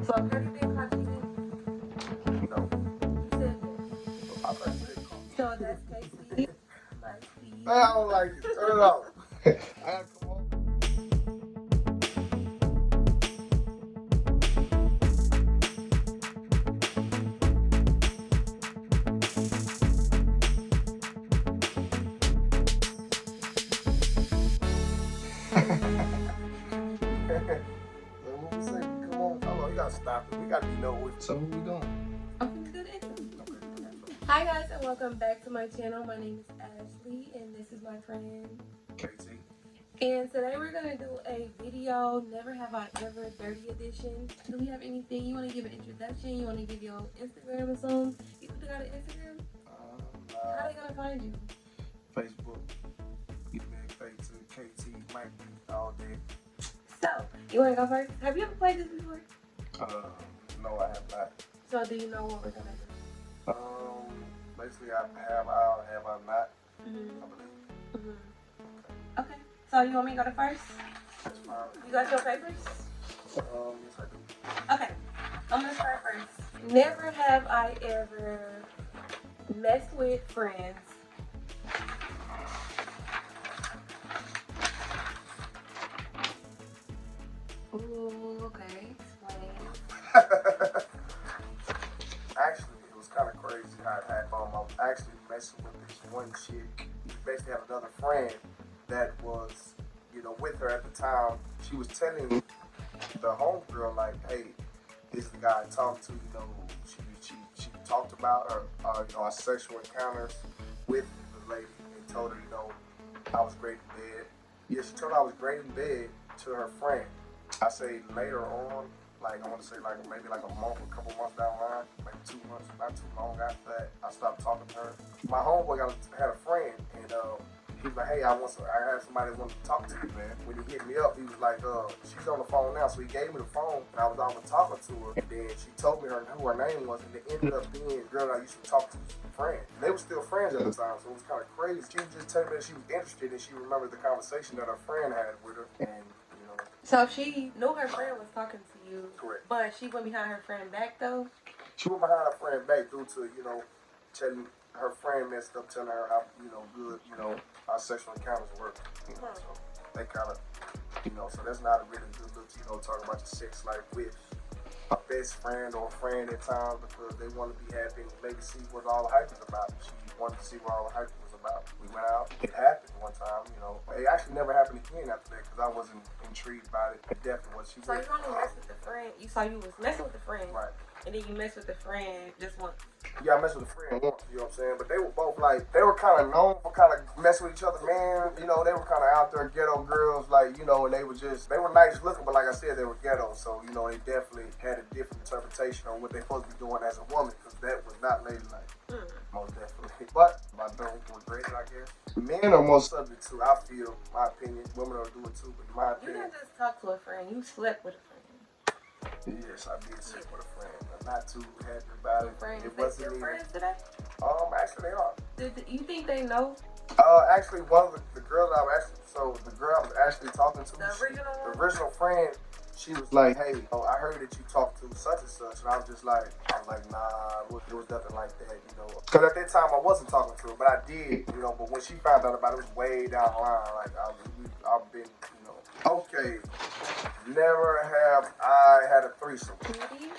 So I'm pretty big hot chicken. No. You said I thought you said coffee. so. That's Casey. My Steve. Man, I don't like it. Turn it off. I gotta come on. So what we say? Come on. Hold on, you gotta stop it. We gotta know what. So what we doing? I'm good at it. Hi guys, and welcome back to my channel. My name is Ashley, and this is my friend KT. And today we're gonna do a video, Never Have I Ever Dirty Edition. Do we have anything you want to give an introduction? You want to give your Instagram or something? You got an Instagram? How they gonna find you? Facebook. You been KT, Mike, all day. So, you want to go first? Have you ever played this before? No, I have not. So, do you know what we're gonna do? Basically, I have not. Mm-hmm. I believe. Okay. So, you want me to go to first? That's fine. You got your papers? Yes, I do. Okay. I'm gonna start first. Never have I ever messed with friends. Ooh, okay. Explain. Actually, it was kind of crazy how it happened. I was actually messing with this one chick. She basically had another friend that was, with her at the time. She was telling the homegirl, like, hey, this is the guy I talked to. She talked about her, our sexual encounters with the lady and told her, I was great in bed. Yeah, she told her I was great in bed to her friend. I say later on, like I want to say maybe a couple months down the line, maybe 2 months, not too long after that, I stopped talking to her. My homeboy had a friend, and he was like, hey, I had somebody that wanted to talk to you, man. When he hit me up, he was like, she's on the phone now. So he gave me the phone, and I was on talking to her, and then she told me who her name was, and it ended up being the girl that I used to talk to, friend. And they were still friends at the time, so it was kind of crazy. She was just telling me that she was interested, and she remembered the conversation that her friend had with her, and So she knew her friend was talking to you. Correct. But she went behind her friend back though? She went behind her friend back due to, telling her friend messed up, telling her how, good, our sexual encounters work. So they kind of, so that's not a really good look, talking about your sex life with a best friend or a friend at times because they want to be happy and maybe see what all the hype is about. She wanted to see what all the hype was about. We went out. It happened one time, It actually never happened again after that because I wasn't intrigued by it. It definitely was. So you only messed with the friend. You saw you was messing with the friend. Right. And then you messed with the friend just once. Yeah, I messed with a friend once, you know what I'm saying? But they were both they were kind of known for kind of messing with each other, man. They were kind of out there ghetto girls, and they were nice looking, but like I said, they were ghetto. So, they definitely had a different interpretation on what they're supposed to be doing as a woman, because that was not ladylike. Most definitely. But I don't regret it, I guess. Men are more subject to, I feel, my opinion. Women are do it too, but in my You opinion. didn't just talk to a friend, you slept with a friend. Yes, I did sleep with a friend. I'm not too happy about it. Friends, It they wasn't still even. friends today? Actually they are. You think they know? Actually, one of the girls the girl I was actually talking to, The original one? the original friend, she was like, hey, I heard that you talked to such and such, and I was like, nah, it was nothing like that, Because at that time I wasn't talking to her, but I did, but when she found out about it, it was way down the line, like, I've been, Okay, never have I had a threesome. Really?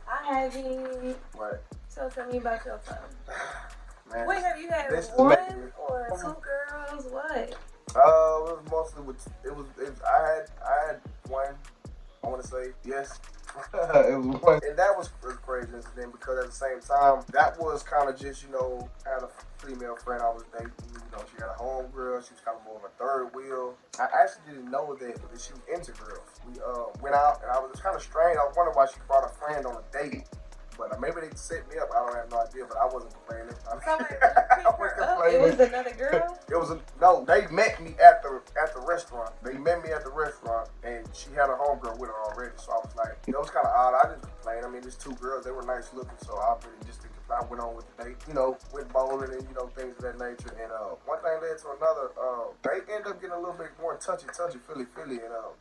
I haven't. Right. So tell me about yourself. Man, Wait, have you had this is one amazing. or two girls? What? It was mostly I had one, I want to say, yes. It was one. And that was a crazy incident because at the same time, that was kind of just, I had a female friend I was dating, she had a homegirl, she was kind of more of a third wheel. I actually didn't know that she was into girls. We went out and I was kind of strange. I wondered why she brought a friend on a date. But maybe they set me up. I don't have no idea, but I wasn't complaining. It was another girl? No, they met me at the restaurant. They met me at the restaurant, and she had a homegirl with her already. So I was like, it was kind of odd. I didn't complain. I mean, there's two girls. They were nice looking, so I really just didn't complain. I went on with the date, went bowling and, things of that nature. And one thing led to another. They ended up getting a little bit more touchy, Philly, and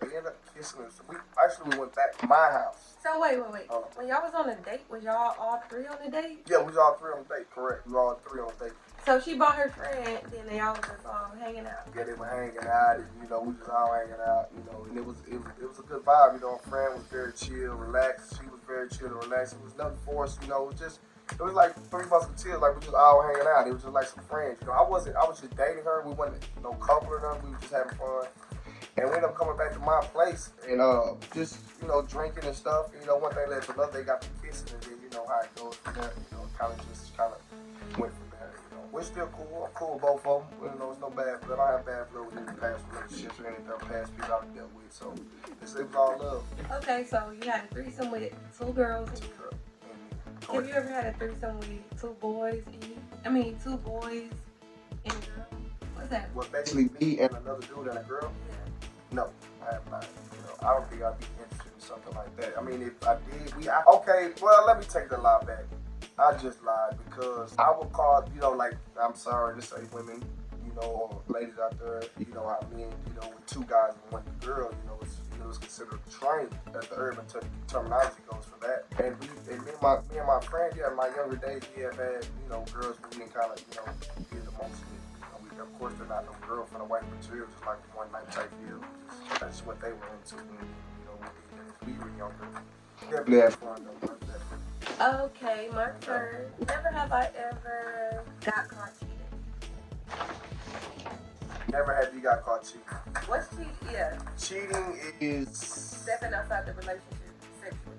they ended up kissing us. We went back to my house. So wait. When y'all was on a date, was y'all all three on the date? Yeah, we was all three on the date, correct. We were all three on the date. So she brought her friend, then they all was just all hanging out. Yeah, they were hanging out, and we just all hanging out, and it was a good vibe. Our friend was very chill, relaxed. She was very chill and relaxed. It was nothing for us, it was like Three Musketeers, like we just all hanging out. It was just like some friends, I was just dating her. We wasn't no couple or nothing. We were just having fun. And we ended up coming back to my place and just, drinking and stuff. One thing led to another. They got to kissing, and then how it goes from there. Kind of went from there. We're still cool. I'm cool with both of them. It's no bad blood. I don't have bad blood with any past relationships or anything past people I've dealt with. So it was all love. Okay, so you had a threesome with two girls. Have you ever had a threesome with two boys and a girl? What's that? Well, basically me and another dude and a girl? Yeah. No, I have not. I don't think I'd be interested in something like that. I mean, if I did, okay, well, let me take the lie back. I just lied because I would call, I'm sorry to say women, or ladies out there, how men, with two guys and one girl, it's considered trained, as the urban terminology goes for that. And me and my friend, in my younger days, we have had, girls who we can kind of, get the most with. Of course, they're not no girlfriend or white material, just like the one night type deal. That's what they were into when, we were younger. Definitely had fun though, definitely. Okay, my turn. Never have I ever got caught cheating. Never have you got caught cheating. What's cheating? Yeah. Cheating is Stepping outside the relationship sexually.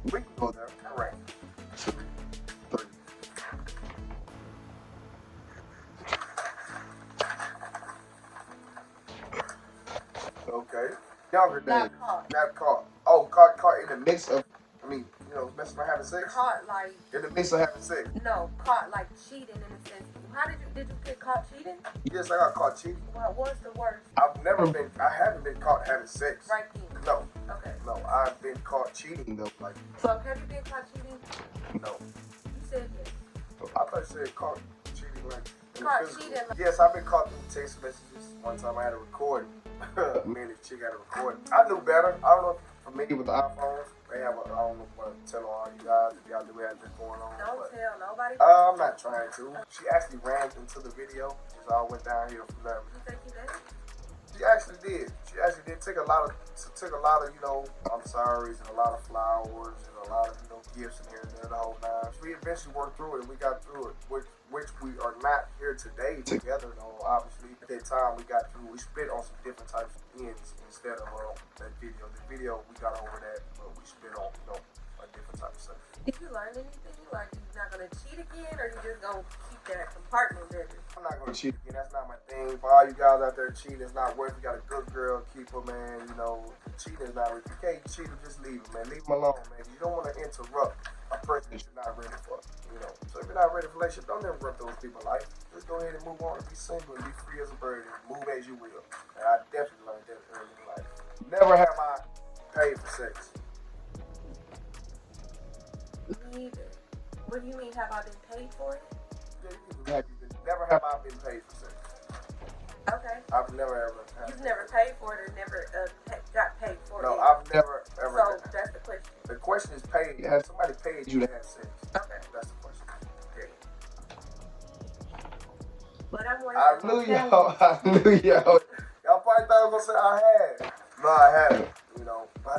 We can go there. All right. 2, 3. Okay. Younger days. Not caught. Not caught. Oh, caught in the midst of, messing around having sex? Caught like. In the midst of having sex? No, caught like cheating in a sense. How did you get caught cheating? Yes, I got caught cheating. What was the worst? I haven't been caught having sex. Right then. No. Okay. No, I've been caught cheating though. Like. So have you been caught cheating? No. You said yes. I thought you said caught cheating like. Caught cheating. Yes, I've been caught through text messages. One time I had a recording. Me and this chick had a recording. I knew better. I don't know if you're familiar with the iPhones. They have I don't know what to tell all you guys if y'all do have this going on. Don't tell nobody. I'm not trying to. She actually ran into the video. Just all went downhill from there. You think you did? She actually did. Take a lot of I'm sorry's and a lot of flowers and a lot of gifts in here and there the whole nine. We eventually worked through it and we got through it, which we are not here today together though. Obviously, at that time we got through. We split on some different types of ends instead of that video. The video we got over that, but we split on a different type of stuff. Did you learn anything? Like you're not gonna cheat again, or you just gonna keep that compartment better? I'm not gonna cheat again. That's not my thing. For all you guys out there cheating, it's not worth it. You got a good girl, keep her, man. Cheating is not worth it. If you can't cheat her, just leave her, man. Leave them alone, man. You don't want to interrupt a person that you're not ready for. So if you're not ready for a relationship, don't interrupt those people's life. Just go ahead and move on and be single and be free as a bird and move as you will. And I definitely learned that early in life. Never have I paid for sex. Me either. What do you mean, have I been paid for it? Never have I been paid for sex. Okay. I've never ever. You've never paid for it or never got paid for it? No, I've never ever. So that's the question. The question is paid. Has somebody paid you to have sex? Okay. That's the question. Great. But I'm waiting. I knew y'all. Y'all probably thought I was gonna say I had. No, I haven't. You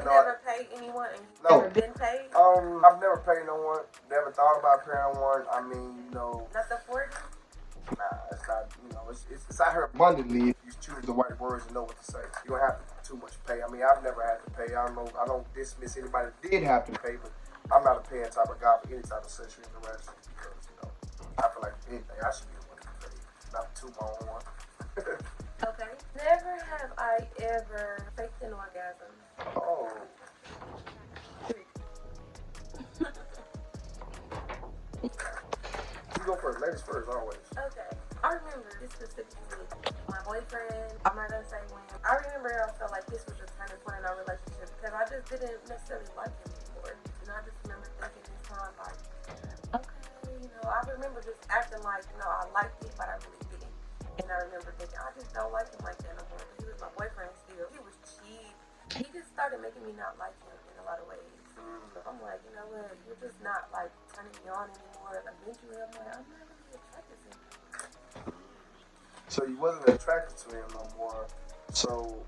never paid anyone and you've never been paid? I've never paid no one. Never thought about paying one. Nothing for it? Nah, it's not. It's out here abundantly if you choose the right words and know what to say. You don't have to too much pay. I've never had to pay. I don't dismiss anybody that did have to pay, but I'm not a paying type of guy for any type of sexual interaction because I feel like anything I should be the one to pay, not to my own one. Okay. Never have I ever faked an orgasm. Oh. You go first. Ladies first, always. Okay. I remember this specifically. My boyfriend, I'm not gonna say when. I remember I felt like this was a turning point in our relationship because I just didn't necessarily like him anymore. And I just remember thinking this time like, acting like, I liked it, but I really didn't. And I remember thinking, I just don't like him like that no more. But he was my boyfriend still. He was cheap. He just started making me not like him in a lot of ways. So I'm like, you know what? You're just not like turning me on anymore. Eventually, I'm like, I'm not really attracted to him. So you wasn't attracted to him no more. So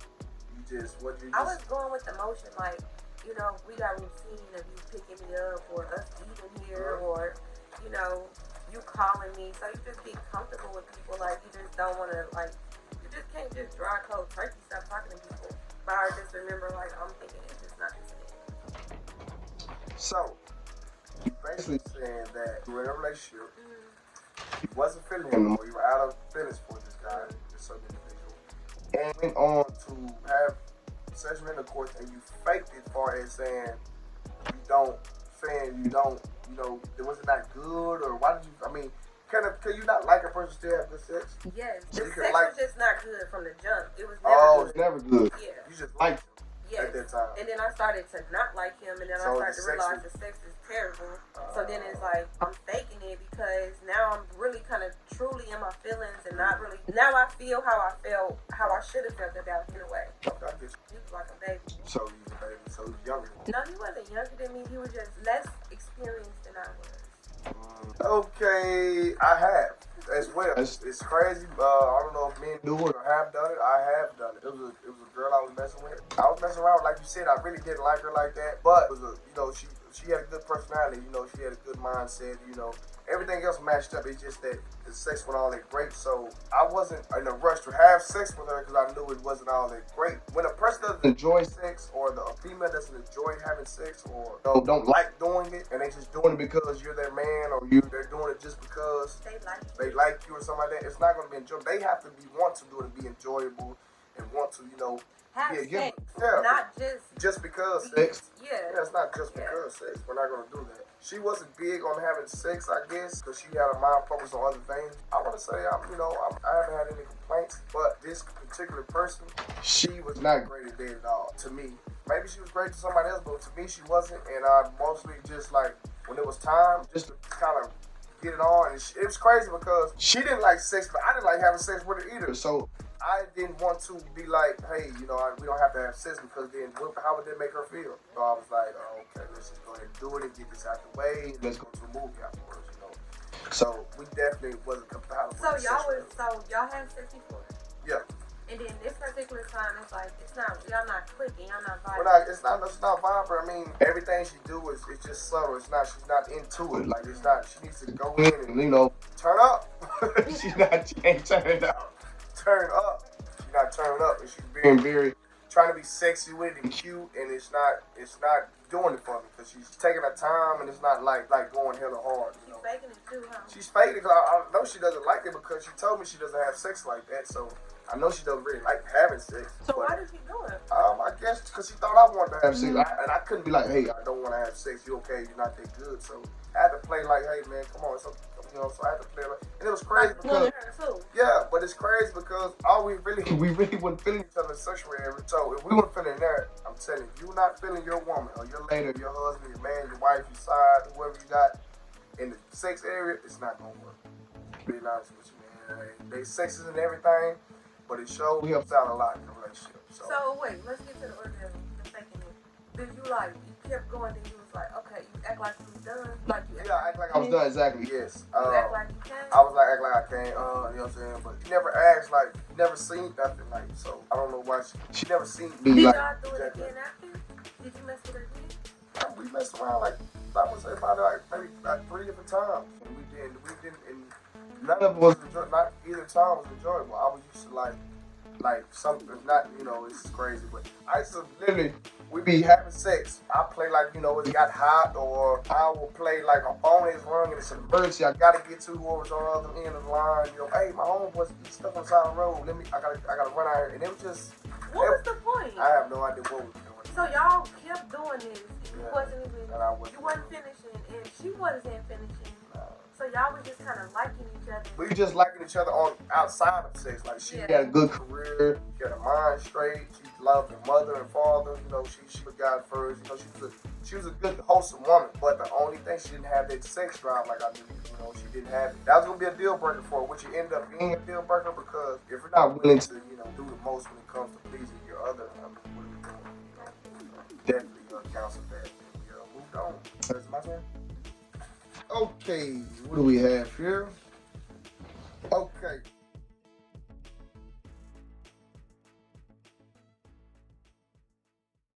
I was going with the motion, like, we got routine of you picking me up or us eating here or, you calling me. So you just get comfortable with people. Like, you just don't want to, like, you just can't just dry cold turkey stop talking to people. But I just remember, like, I'm thinking it's just not the same. So, you basically saying that you were in a relationship, you wasn't feeling him no more, you were out of feelings for this guy, this certain individual, and went on to have sexual intercourse, and you faked it as far as saying it wasn't that good, or why did you, can you not like a person still have good sex? Yes, So the sex was just not good from the jump. It was never Oh, good. it's never good. Yeah. You just liked him. Yes. At that time. And then I started to not like him, and then So I started to realize the sex is terrible. So then it's like, I'm faking it because now I'm really kind of truly in my feelings and not really. Now I feel how I felt, how I should have felt about him in a way. Okay, I get you. He was like a baby. So he was a baby, so he was younger. No, he wasn't younger than me. He was just less experienced than I was. Okay, I have as well. It's crazy. I don't know if men do it or have done it. I have done it. It was a girl I was messing with. I was messing around, like you said. I really didn't like her like that, but it was she had a good personality. She had a good mindset. Everything else matched up. It's just that the sex wasn't all that great. So I wasn't in a rush to have sex with her because I knew it wasn't all that great. When a person doesn't enjoy sex, or a female doesn't enjoy having sex, or don't like doing it, and they just doing it because you're their man, or they're doing it just because they like you or something like that, it's not going to be enjoyable. They have to want to do it and be enjoyable and want to, have sex, not just because sex. Yeah, it's not just because sex. We're not going to do that. She wasn't big on having sex, I guess, because she had her mind focused on other things. I want to say, I haven't had any complaints, but this particular person, she was not great at that at all, to me. Maybe she was great to somebody else, but to me, she wasn't, and I mostly just, like, when it was time, just to kind of get it on, and it was crazy because she didn't like sex, but I didn't like having sex with her either, so I didn't want to be like, hey, we don't have to have sex, because then how would that make her feel? So I was like, okay, let's just go ahead and do it and get this out the way. Let's go to a movie afterwards, So we definitely wasn't compatible. So y'all had sex before? Yeah. And then this particular time, it's like y'all not clicking, y'all not vibing. It's not vibing. Everything she do is just subtle. She's not into it. Like she needs to go in and turn up. she ain't turning up. Turn up. She's not turning up, and she's being very trying to be sexy with it and cute, and it's not doing it for me because she's taking her time, and it's not like going hella hard. She's faking it too, huh? She's faking it because I know she doesn't like it because she told me she doesn't have sex like that. So I know she doesn't really like having sex. So why did she do it? I guess because she thought I wanted to have sex, and I couldn't be like, hey, I don't want to have sex. You okay? You're not that good. So I had to play like, hey man, come on. So I had to play like, and it was crazy because but it's crazy because we really wasn't feeling each other in the sexual area. So if we weren't feeling there, I'm telling you, you're not feeling your woman or your lady or your husband, your man, your wife, your side, whoever you got in the sex area, it's not gonna work. Being honest with you, man. They sexes and everything, but it sure helps out a lot in the relationship. So wait, let's get to the orgasm. The faking it. Did you kept going? Then you was like, okay, you act like you was done. I act like I was done. Exactly. Yes. You act like you can. I was like, act like I can. You know what I'm saying? But you never asked, you never seen nothing so I don't know why she never seen me. Did y'all do it again after? Did you mess with her again? We messed around I would say about maybe 3 different times. And we didn't, and none of it was enjoyable. Not either time was enjoyable. I was used to like something, not, it's crazy, but I used to literally, we be having sex. I play it got hot, or I will play a phone is rung and it's an emergency. I gotta get to whoever's on the other end of the line. Hey, my homeboy's stuck on the side of the road. I gotta run out here. And it was just. What was the point? I have no idea what was doing. So y'all kept doing this. You wasn't even. And you wasn't finishing, and she wasn't finishing. So y'all was just kind of liking each other. We just liking each other on outside of sex. Like she Yeah. got a good career, she got her mind straight. She loved her mother and father. You know, she was God first. You know, she was a good, wholesome woman. But the only thing, she didn't have that sex drive like I knew. You know, she didn't have it. That was gonna be a deal breaker for her, which it ended up being a deal breaker because if you're not willing to, you know, do the most when it comes to pleasing your other, I mean, what are we doing? You know, definitely counsel that. We moved on. That's my turn. Okay, what do we have here? Okay,